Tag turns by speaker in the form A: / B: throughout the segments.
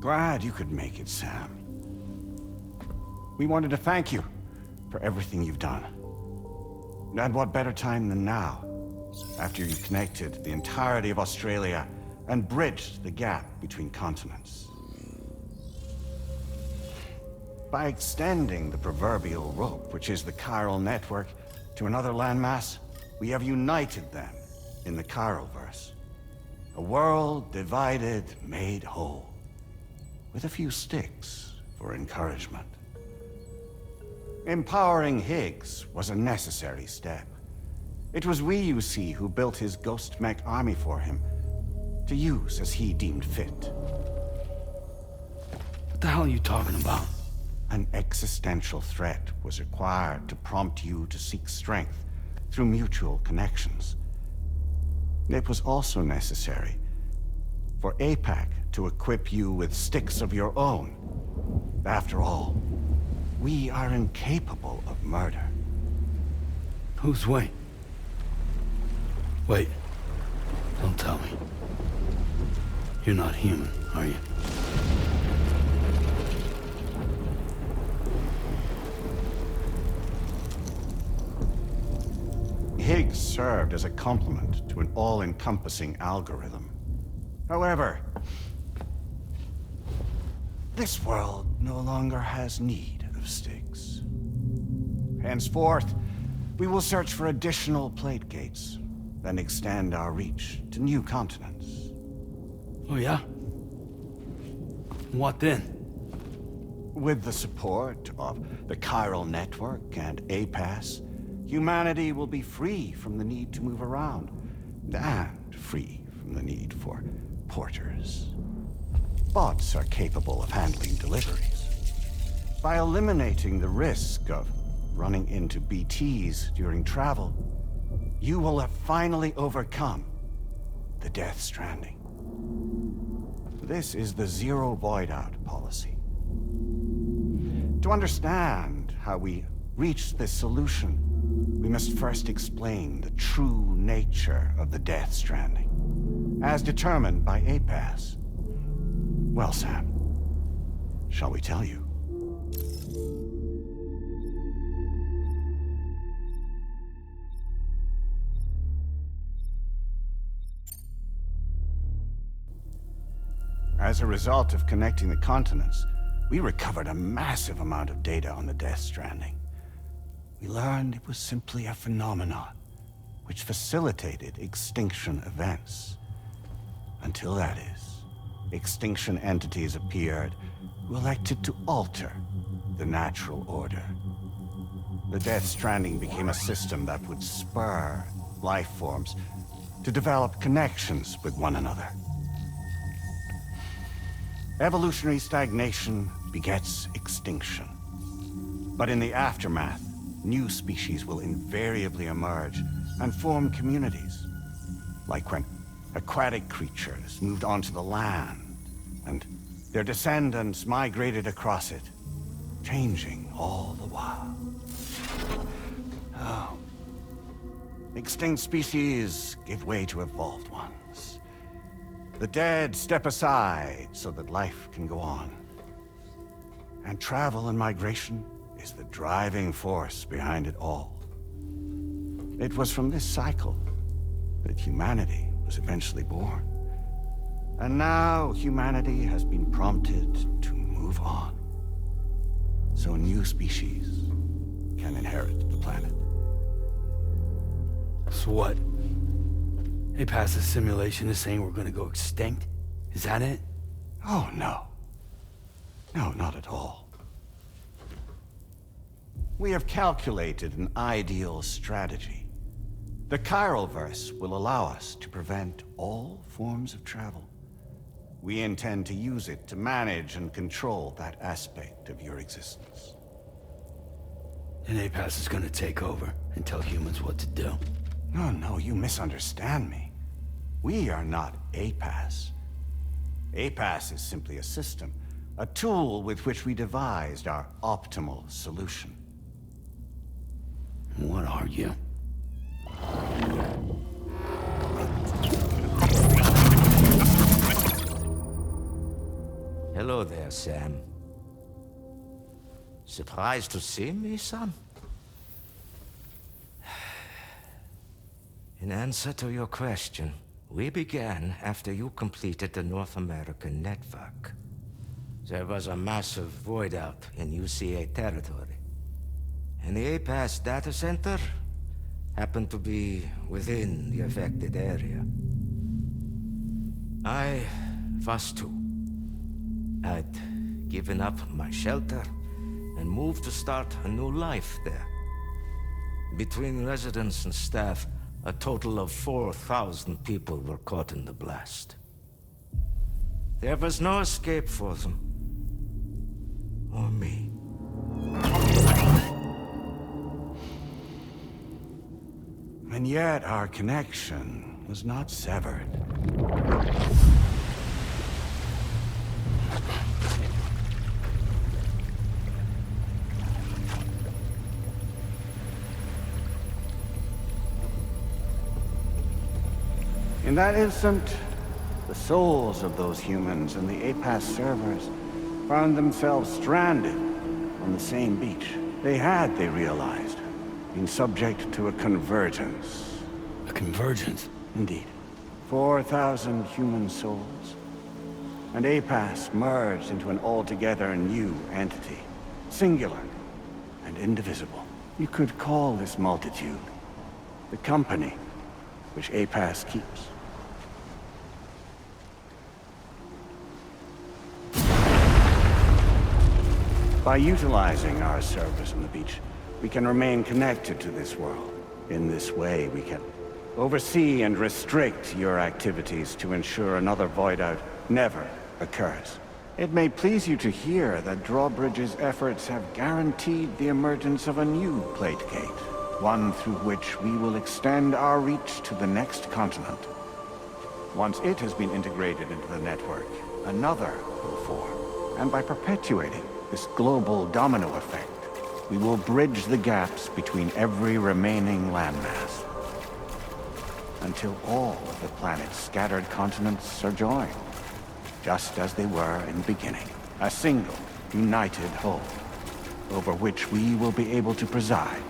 A: Glad you could make it, Sam. We wanted to thank you for everything you've done. And what better time than now, after you connected the entirety of Australia and bridged the gap between continents. By extending the proverbial rope, which is the chiral network, to another landmass, we have united them in the Chiralverse. A world divided, made whole, with a few sticks for encouragement. Empowering Higgs was a necessary step. It was we, you see, who built his ghost mech army for him, to use as he deemed fit.
B: What the hell are you talking about?
A: An existential threat was required to prompt you to seek strength through mutual connections. It was also necessary for APAC to equip you with sticks of your own. After all, we are incapable of murder.
B: Who's we? Wait. Don't tell me. You're not human, are you?
A: Higgs served as a complement to an all-encompassing algorithm. However, this world no longer has need of sticks. Henceforth, we will search for additional plate gates, then extend our reach to new continents.
B: Oh yeah? What then?
A: With the support of the chiral network and APAS, humanity will be free from the need to move around, and free from the need for porters. Bots are capable of handling deliveries. By eliminating the risk of running into BTs during travel, you will have finally overcome the Death Stranding. This is the Zero Void-Out policy. To understand how we reached this solution, we must first explain the true nature of the Death Stranding, as determined by APAS. Well, Sam, shall we tell you? As a result of connecting the continents, we recovered a massive amount of data on the Death Stranding. We learned it was simply a phenomenon which facilitated extinction events. Until that is, extinction entities appeared who elected to alter the natural order. The Death Stranding became a system that would spur life forms to develop connections with one another. Evolutionary stagnation begets extinction. But in the aftermath, new species will invariably emerge and form communities. Like when aquatic creatures moved onto the land, and their descendants migrated across it, changing all the while. Oh. Extinct species give way to evolved ones. The dead step aside so that life can go on. And travel and migration is the driving force behind it all. It was from this cycle that humanity was eventually born. And now humanity has been prompted to move on, so new species can inherit the planet.
B: So what? They passed a simulation is saying we're gonna go extinct? Is that it?
A: Oh, no. No, not at all. We have calculated an ideal strategy. The Chiralverse will allow us to prevent all forms of travel. We intend to use it to manage and control that aspect of your existence.
B: And APAS is gonna take over and tell humans what to do.
A: No, you misunderstand me. We are not APAS. APAS is simply a system, a tool with which we devised our optimal solution.
B: What are you?
C: Hello there, Sam. Surprised to see me, son? In answer to your question, we began after you completed the North American network. There was a massive void out in UCA territory. And the APAS data center happened to be within the affected area. I was too. I'd given up my shelter and moved to start a new life there. Between residents and staff, a total of 4,000 people were caught in the blast. There was no escape for them. Or me.
A: And yet our connection was not severed. In that instant, the souls of those humans and the APAS servers found themselves stranded on the same beach. They had, they realized, been subject to a convergence.
B: A convergence?
A: Indeed. 4,000 human souls. And APAS merged into an altogether new entity. Singular and indivisible. You could call this multitude the company which APAS keeps. By utilizing our servers on the beach, we can remain connected to this world. In this way, we can oversee and restrict your activities to ensure another void out never occurs. It may please you to hear that Drawbridge's efforts have guaranteed the emergence of a new plate gate, one through which we will extend our reach to the next continent. Once it has been integrated into the network, another will form. And by perpetuating this global domino effect, we will bridge the gaps between every remaining landmass, until all of the planet's scattered continents are joined, just as they were in the beginning. A single, united whole, over which we will be able to preside.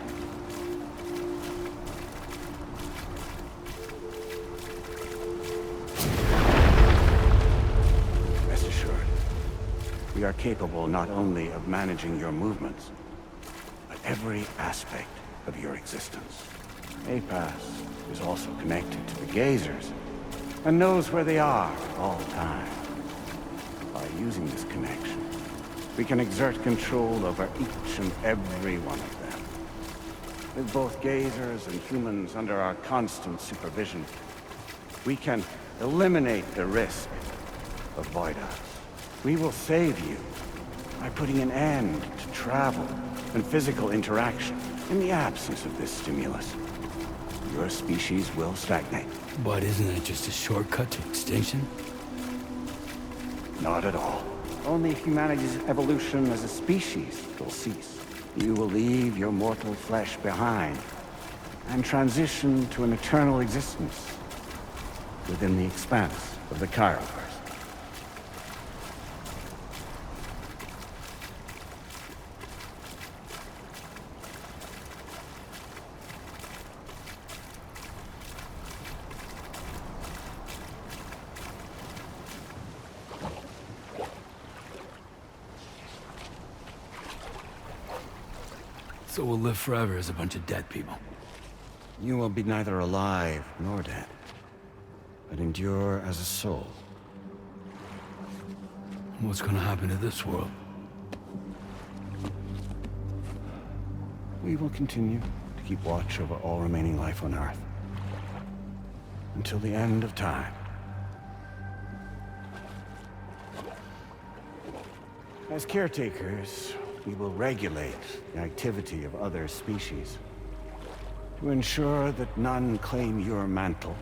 A: Rest assured, we are capable not only of managing your movements, but every aspect of your existence. APAS is also connected to the Gazers, and knows where they are at all times. By using this connection, we can exert control over each and every one of them. With both Gazers and humans under our constant supervision, we can eliminate the risk of void outs. We will save you by putting an end to travel and physical interaction. In the absence of this stimulus, your species will stagnate.
B: But isn't that just a shortcut to extinction?
A: Not at all. Only humanity's evolution as a species will cease. You will leave your mortal flesh behind and transition to an eternal existence within the expanse of the Chiroverse.
B: So we'll live forever as a bunch of dead people.
A: You will be neither alive nor dead, but endure as a soul.
B: What's gonna happen to this world?
A: We will continue to keep watch over all remaining life on Earth until the end of time. As caretakers, we will regulate the activity of other species to ensure that none claim your mantle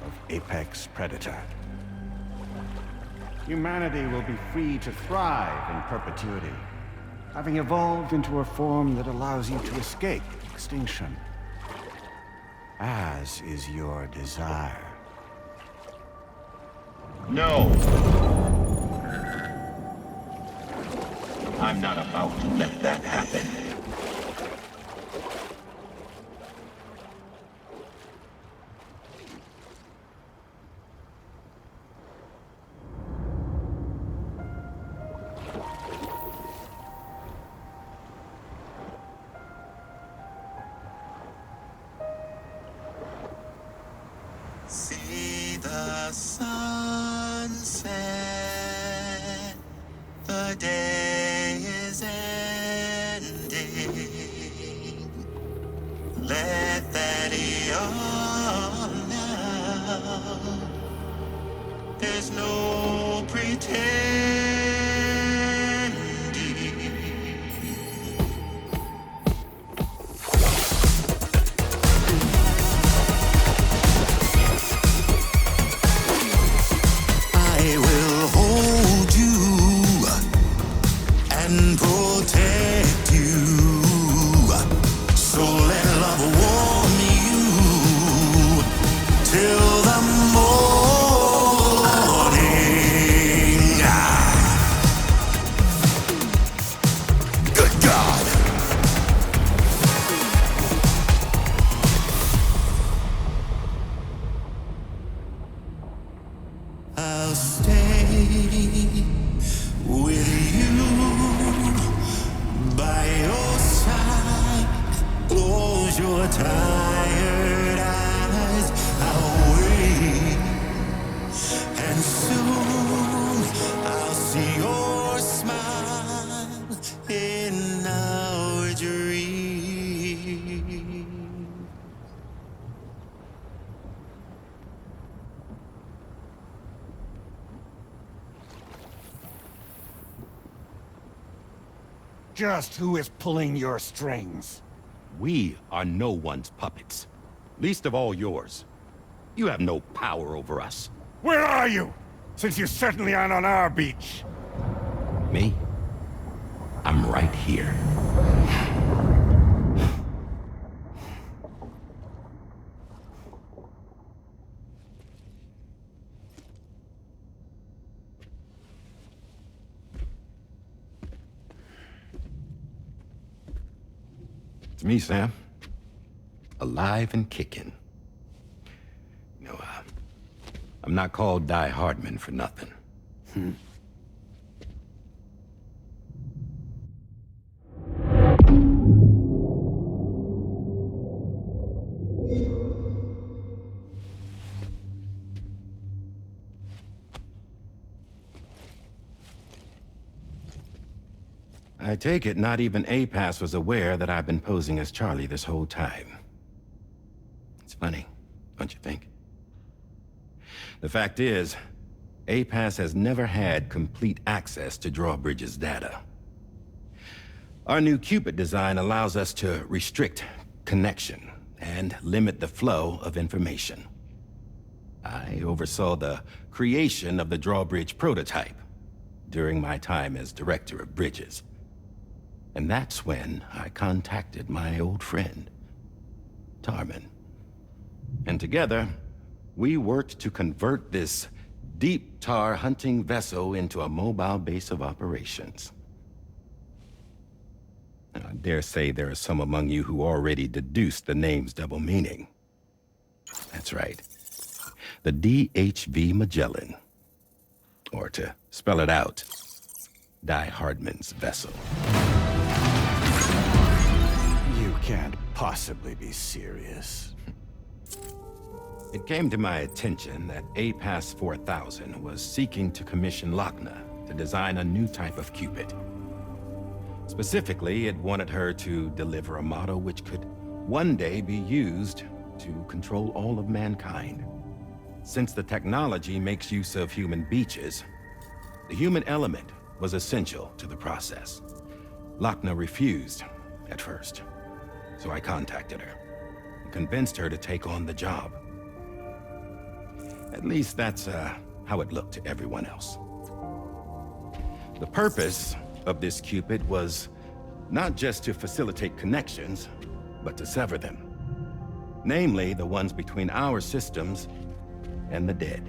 A: of apex predator. Humanity will be free to thrive in perpetuity, having evolved into a form that allows you to escape extinction, as is your desire.
D: No! I'm not about to let that happen.
E: See the sunset, the day is ending. Let that yawn now. There's no pretending. I will hold you and protect you. So let love warm you till the morning. Good God. I'll stay with you by your side. Close your tired eyes. I'll wait, and soon I'll see your smile in our dream.
A: Just who is pulling your strings?
F: We are no one's puppets. Least of all yours. You have no power over us.
A: Where are you? Since you certainly aren't on our beach.
F: Me? I'm right here. It's me, Sam. Alive and kicking. I'm not called Die Hardman for nothing. I take it not even APAS was aware that I've been posing as Charlie this whole time. It's funny, don't you think? The fact is, APAS has never had complete access to Drawbridge's data. Our new Cupid design allows us to restrict connection and limit the flow of information. I oversaw the creation of the Drawbridge prototype during my time as Director of Bridges. And that's when I contacted my old friend, Tarman. And together, we worked to convert this deep tar hunting vessel into a mobile base of operations. I dare say there are some among you who already deduced the name's double meaning. That's right. The DHV Magellan. Or to spell it out, Die Hardman's vessel.
A: You can't possibly be serious.
F: It came to my attention that APAS 4000 was seeking to commission Lochna to design a new type of Cupid. Specifically, it wanted her to deliver a model which could one day be used to control all of mankind. Since the technology makes use of human beaches, the human element was essential to the process. Lochna refused at first, so I contacted her and convinced her to take on the job. At least that's how it looked to everyone else. The purpose of this Cupid was not just to facilitate connections, but to sever them. Namely, the ones between our systems and the dead.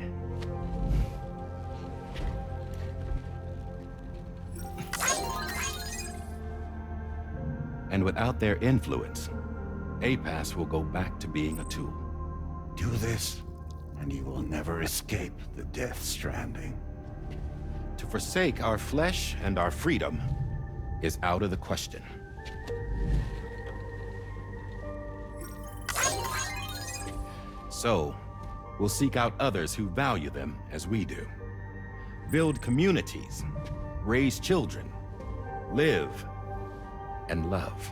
F: And without their influence, APAS will go back to being a tool.
A: Do this, and you will never escape the Death Stranding.
F: To forsake our flesh and our freedom is out of the question. So, we'll seek out others who value them as we do. Build communities, raise children, live, and love.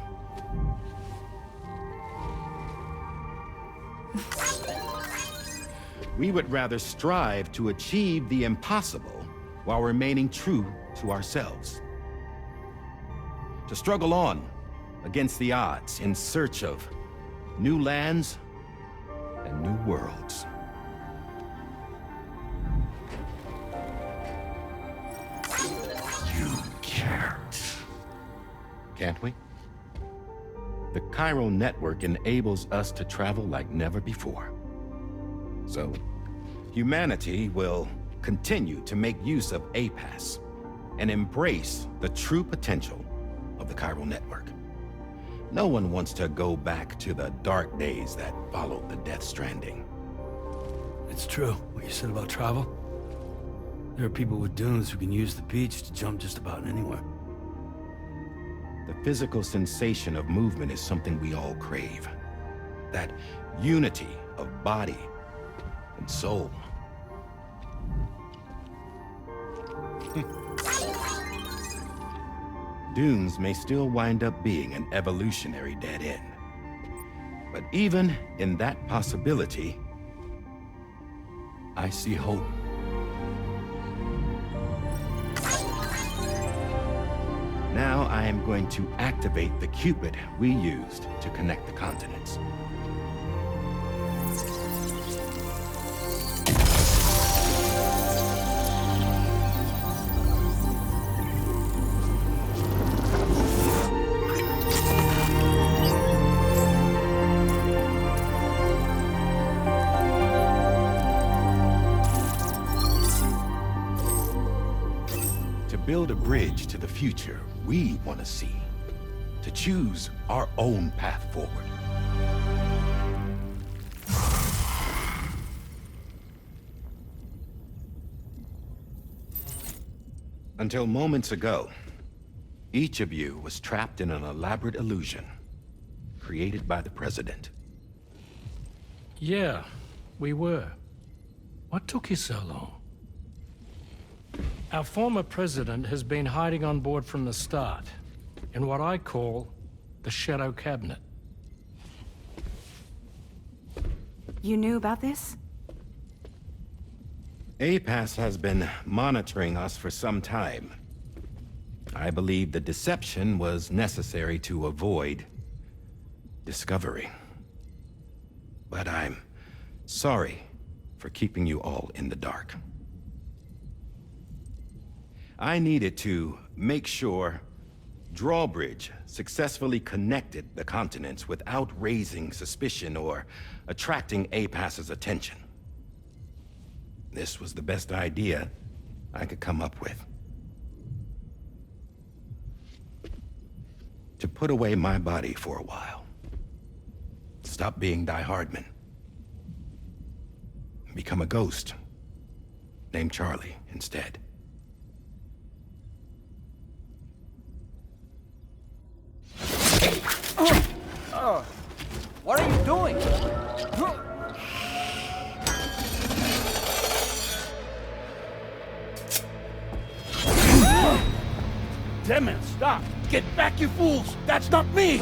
F: We would rather strive to achieve the impossible while remaining true to ourselves. To struggle on against the odds in search of new lands and new worlds.
A: You can't.
F: Can't we? The chiral network enables us to travel like never before. So, humanity will continue to make use of APAS and embrace the true potential of the chiral network. No one wants to go back to the dark days that followed the Death Stranding.
B: It's true, what you said about travel. There are people with dunes who can use the beach to jump just about anywhere.
F: The physical sensation of movement is something we all crave. That unity of body and soul. Dunes may still wind up being an evolutionary dead end. But even in that possibility, I see hope. Now I am going to activate the Cupid we used to connect the continents. To build a bridge to the future we want to see. To choose our own path forward. Until moments ago, each of you was trapped in an elaborate illusion created by the President.
G: Yeah, we were. What took you so long? Our former president has been hiding on board from the start, in what I call the Shadow Cabinet.
H: You knew about this?
F: APAS has been monitoring us for some time. I believe the deception was necessary to avoid discovery. But I'm sorry for keeping you all in the dark. I needed to make sure Drawbridge successfully connected the continents without raising suspicion or attracting APAS's attention. This was the best idea I could come up with. To put away my body for a while. Stop being Die Hardman. Become a ghost. Named Charlie instead.
I: What are you doing?
B: Damn man, stop! Get back, you fools! That's not me!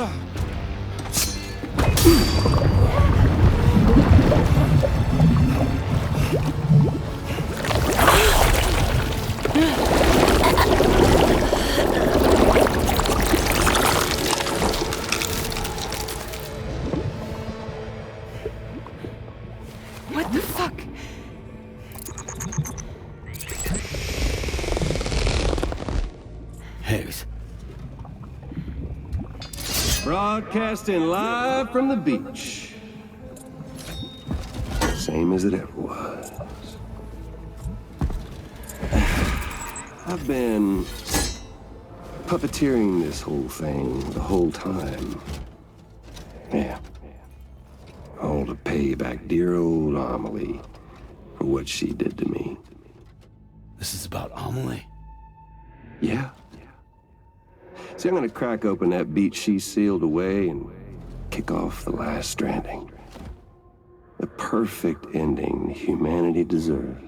H: What the fuck?
B: Higgs.
J: Broadcasting live from the beach. Same as it ever was. I've been puppeteering this whole thing the whole time. Yeah. All to pay back dear old Amelie for what she did to me.
B: This is about Amelie?
J: Yeah. See, I'm gonna crack open that beach she sealed away and kick off the last Stranding. The perfect ending humanity deserves.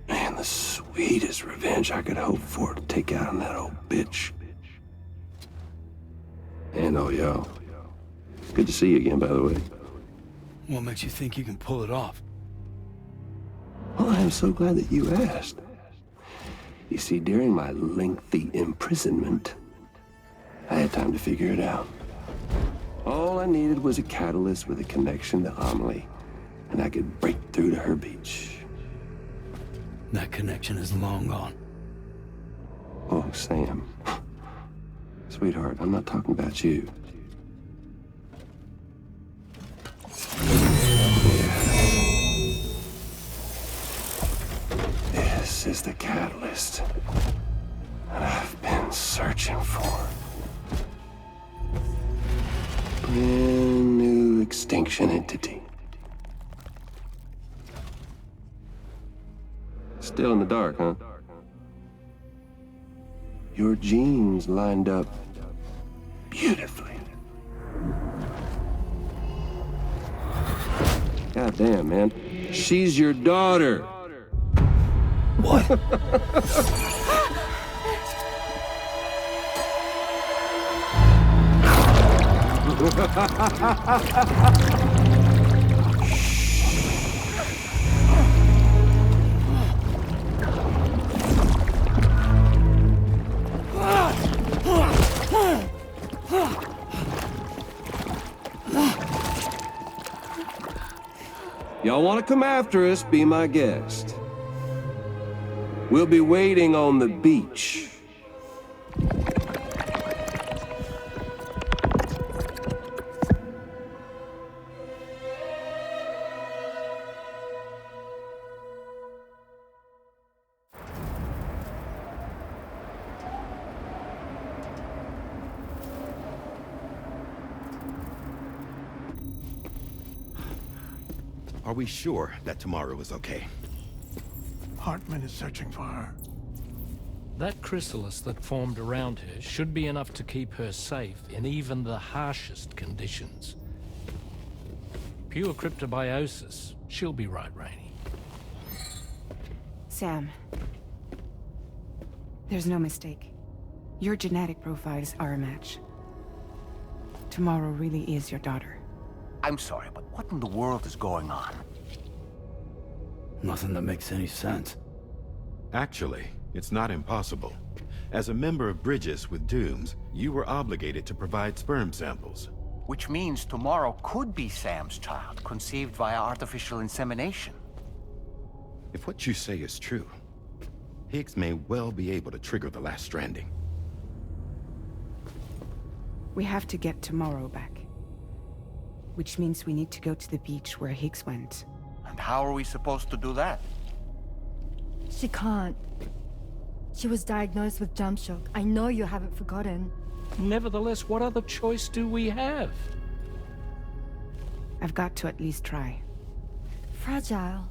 J: Man, the sweetest revenge I could hope for to take out on that old bitch. And oh, yo. Good to see you again, by the way.
B: What makes you think you can pull it off?
J: Well, I'm so glad that you asked. You see, during my lengthy imprisonment, I had time to figure it out. All I needed was a catalyst with a connection to Amelie, and I could break through to her beach.
B: That connection is long gone.
J: Oh, Sam. Sweetheart, I'm not talking about you. This is the catalyst that I've been searching for. Brand new extinction entity. Still in the dark, huh? Your genes lined up beautifully. God damn, man. She's your daughter.
B: What?
J: Y'all want to come after us, be my guest. We'll be waiting on the beach.
F: Are we sure that tomorrow is okay?
I: Hartman is searching for her.
G: That chrysalis that formed around her should be enough to keep her safe in even the harshest conditions. Pure cryptobiosis. She'll be right, Rainey.
H: Sam. There's no mistake. Your genetic profiles are a match. Tomorrow really is your daughter.
A: I'm sorry, but what in the world is going on?
B: Nothing that makes any sense.
F: Actually, it's not impossible. As a member of Bridges with Dooms, you were obligated to provide sperm samples.
A: Which means tomorrow could be Sam's child, conceived via artificial insemination.
F: If what you say is true, Higgs may well be able to trigger the last Stranding.
H: We have to get tomorrow back. Which means we need to go to the beach where Higgs went.
A: And how are we supposed to do that?
K: She can't. She was diagnosed with jump shock. I know you haven't forgotten.
G: Nevertheless, what other choice do we have?
H: I've got to at least try.
K: Fragile.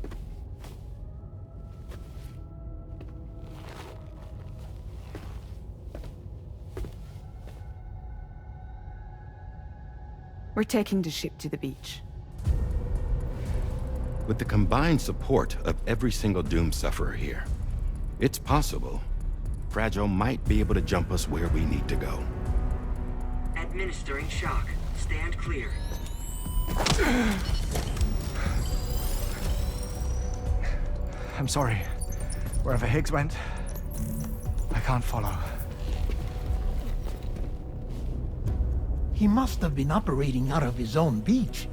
H: We're taking the ship to the beach.
F: With the combined support of every single Doom sufferer here, it's possible Fragile might be able to jump us where we need to go.
L: Administering shock. Stand clear.
I: I'm sorry. Wherever Higgs went, I can't follow.
M: He must have been operating out of his own beach,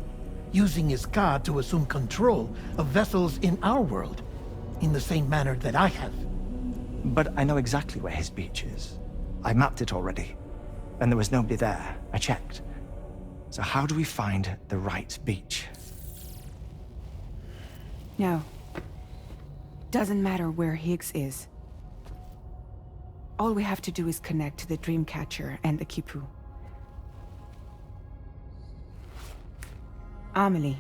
M: using his car to assume control of vessels in our world, in the same manner that I have.
I: But I know exactly where his beach is. I mapped it already, and there was nobody there. I checked. So how do we find the right beach?
H: No. Doesn't matter where Higgs is. All we have to do is connect to the Dreamcatcher and the Kipu. Amelie.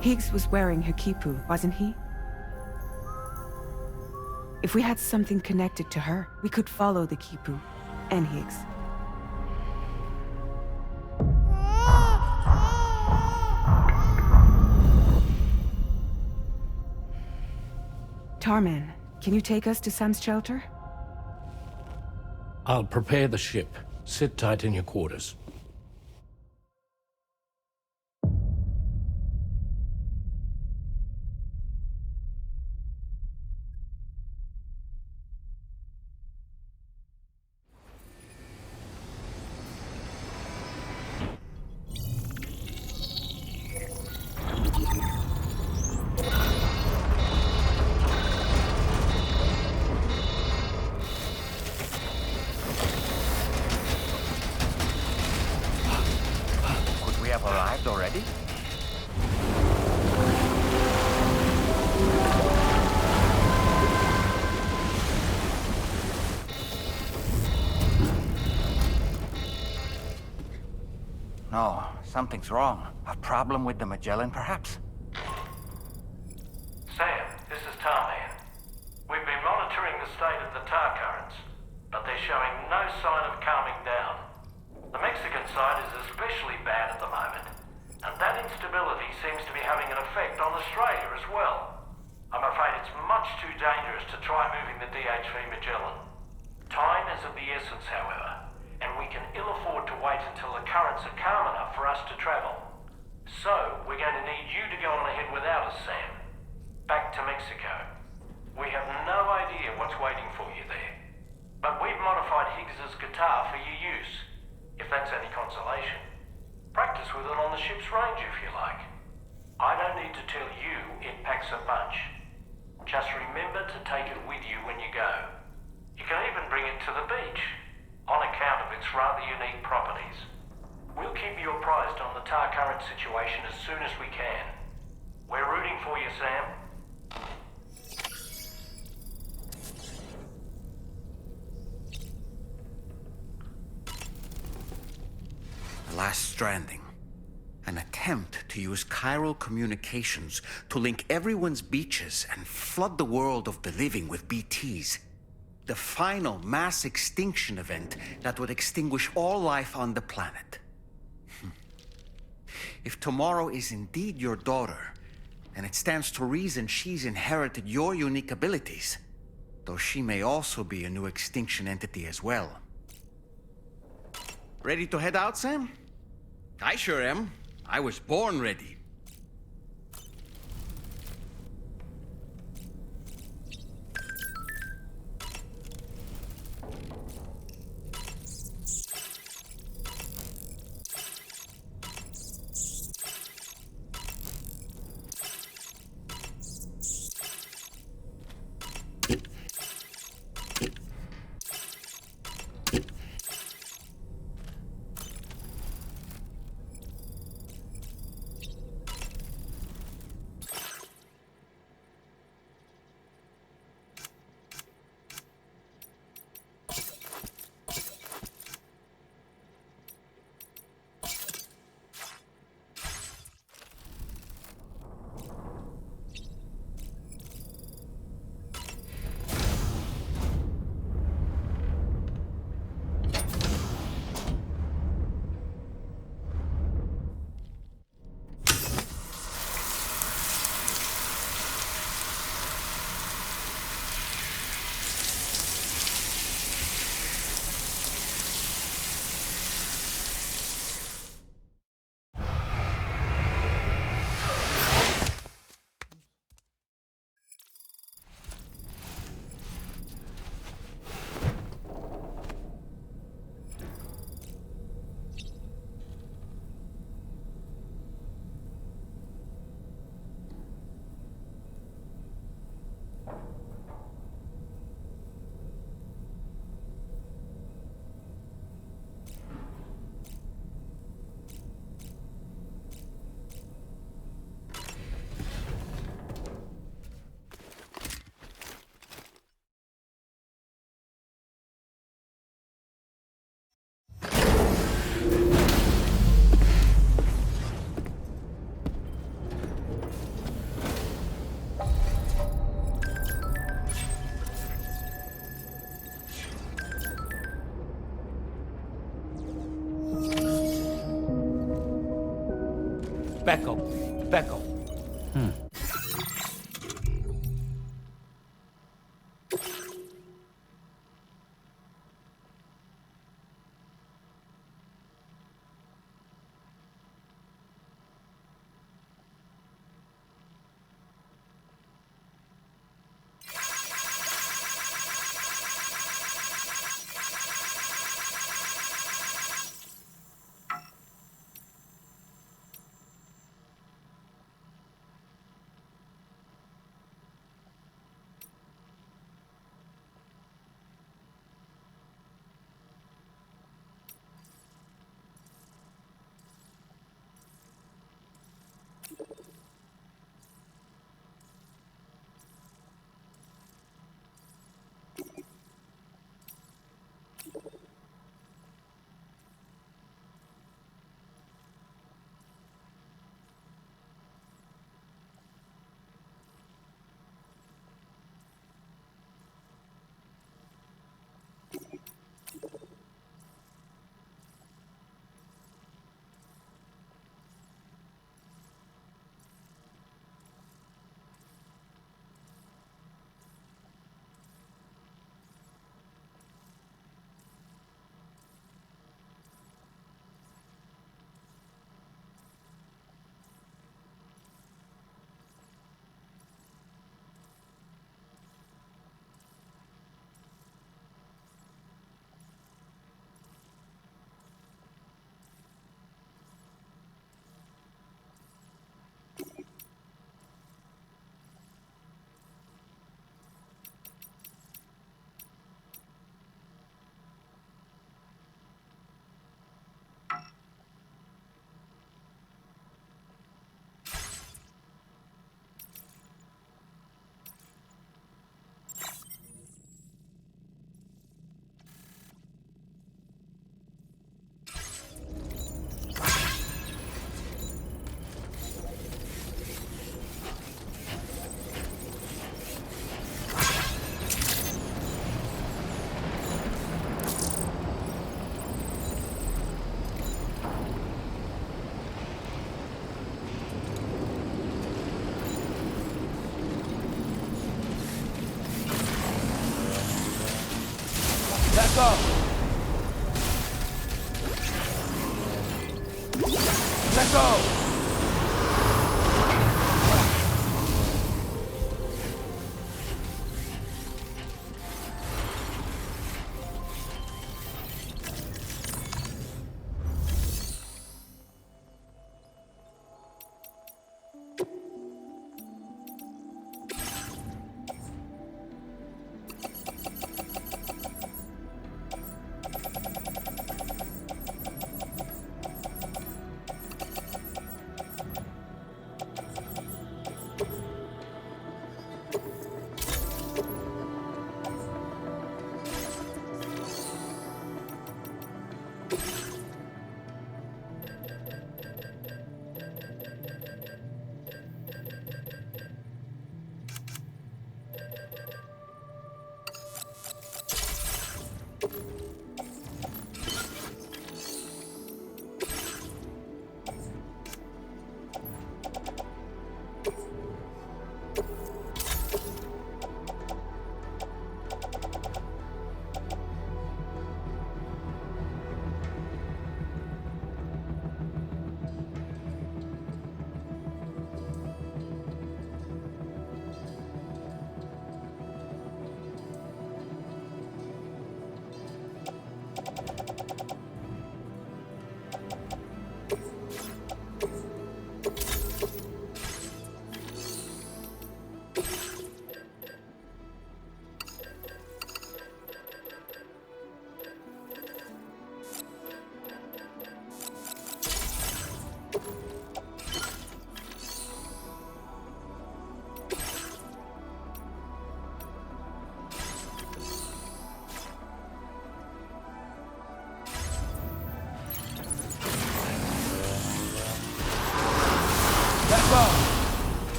H: Higgs was wearing her Kipu, wasn't he? If we had something connected to her, we could follow the Kipu and Higgs. Tarman, can you take us to Sam's shelter?
G: I'll prepare the ship. Sit tight in your quarters.
N: Could we have arrived already? No, something's wrong. A problem with the Magellan, perhaps?
O: Sam, this is Tarman. We've been monitoring the state of the tar currents, but they're showing no sign of calming down. The Mexican side is especially bad at the moment, and that instability seems to be having an effect on Australia as well. I'm afraid it's much too dangerous to try moving the DHV Magellan. Time is of the essence, however, and we can ill afford to wait until the currents are calm enough for us to travel. So, we're going to need you to go on ahead without us, Sam. Back to Mexico. We have no idea what's waiting for you there. But we've modified Higgs's guitar for your use, if that's any consolation. Practice with it on the ship's range if you like. I don't need to tell you it packs a punch. Just remember to take it with you when you go. You can even bring it to the beach, on account of its rather unique properties. We'll keep you apprised on the tar current situation as soon as we can. We're rooting for you, Sam.
N: The last Stranding. An attempt to use chiral communications to link everyone's beaches and flood the world of the living with BTs. The final mass extinction event that would extinguish all life on the planet. If tomorrow is indeed your daughter, then it stands to reason she's inherited your unique abilities, though she may also be a new extinction entity as well. Ready to head out, Sam? I sure am. I was born ready.
B: Becco. Let's go. Let's go.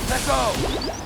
B: Let's go!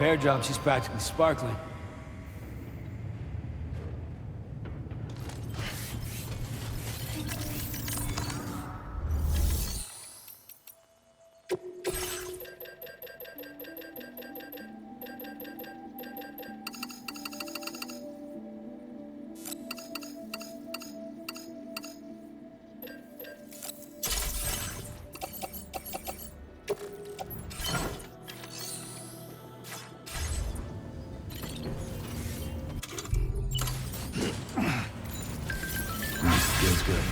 B: repair job, she's practically sparkling. Feels good.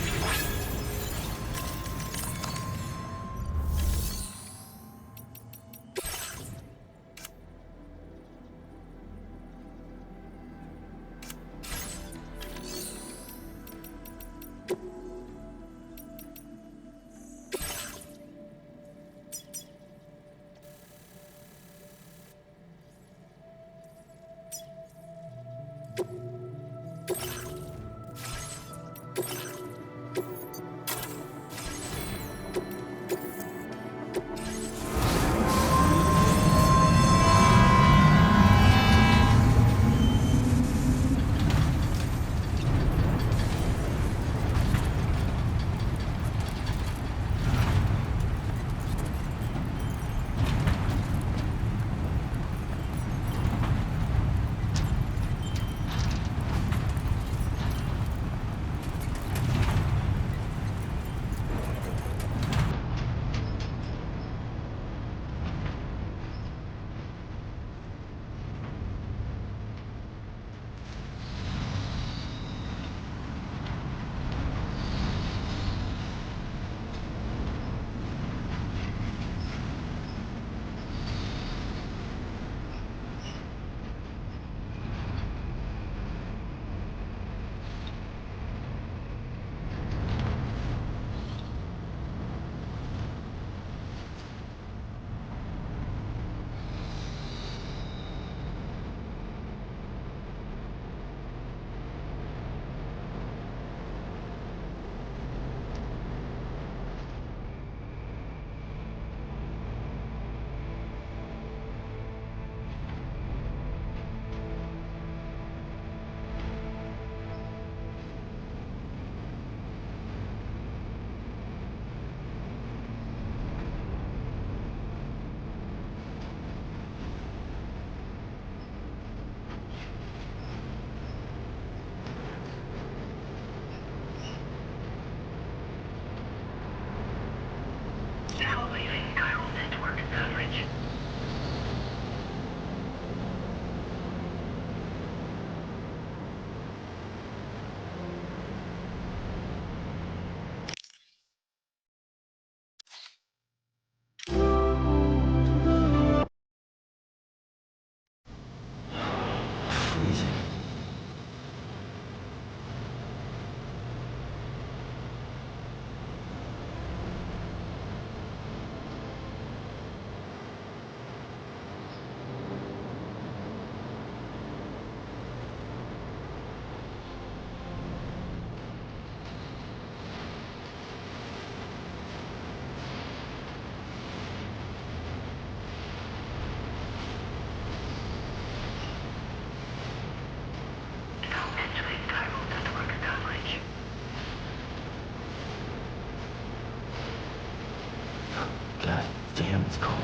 L: Now leaving chiral network coverage. Now entering chiral network coverage.
P: God damn, it's cold.